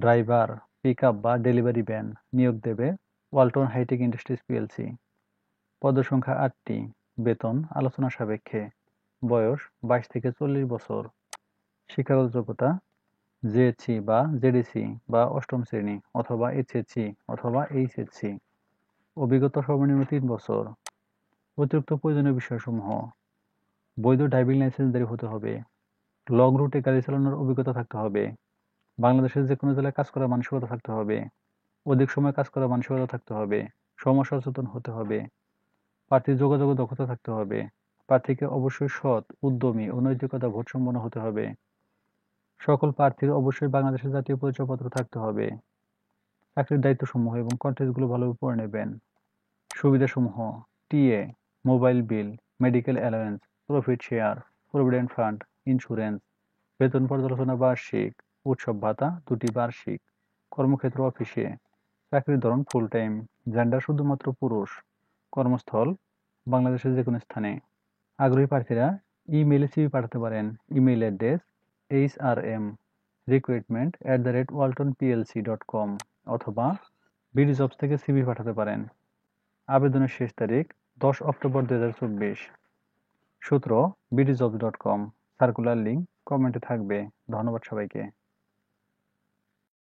Driver, pickup বা delivery van নিয়োগ দেবে ওয়ালটন হাইটেক ইন্ডাস্ট্রিজ পিএলসি। পদসংখ্যা ৮টি। বেতন আলোচনা সাপেক্ষে। বয়স ২২ থেকে ৪০ বছর। শিক্ষাগত যোগ্যতা জেএসসি বা জেডিসি বা অষ্টম শ্রেণী অথবা এইচএসসি অথবা এইচএসসি। অভিজ্ঞতা সর্বনিম্ন ৩ বছর। অতিরিক্ত প্রয়োজনীয় বিষয়সমূহ: বৈধ ড্রাইভিং লাইসেন্সধারী হতে হবে, লং রুটে গাড়ি চালানোর অভিজ্ঞতা থাকতে হবে, বাংলাদেশের যেকোনো জেলায় কাজ করার মানসিকতা থাকতে হবে, অধিক সময় কাজ করার মানসিকতা থাকতে হবে, সময় সচেতন হতে হবে, প্রার্থীর যোগাযোগ দক্ষতা থাকতে হবে, প্রার্থীকে অবশ্যই সৎ, উদ্যমী ও নৈতিকতা বোধসম্পন্ন হতে হবে। সকল প্রার্থীর অবশ্যই বাংলাদেশের জাতীয় পরিচয়পত্র থাকতে হবে। চাকরির দায়িত্বসমূহ এবং কন্টেন্টগুলো ভালোভাবে পড়ে নেবেন। সুবিধাসমূহ: TA, mobile bill, medical allowance, profit share, provident fund, insurance, বেতন পর্যালোচনা বার্ষিক, উৎসব ভাতা ২টি বার্ষিক, কর্মক্ষেত্র অফিসে, চাকরির ধরন ফুল টাইম, জেন্ডার শুধুমাত্র পুরুষ, কর্মস্থল বাংলাদেশের যেকোনো স্থানে। আগ্রহী প্রার্থীরা ইমেইলে সিভি পাঠাতে পারেন। ইমেইল অ্যাড্রেস hrm@waltonplc.com অথবা বিডিজবস থেকে সিভি পাঠাতে পারেন। আবেদনের শেষ তারিখ ১০ অক্টোবর ২০২৪। সূত্র বিডিজবস.com। সার্কুলার লিংক কমেন্টে থাকবে। ধন্যবাদ সবাইকে।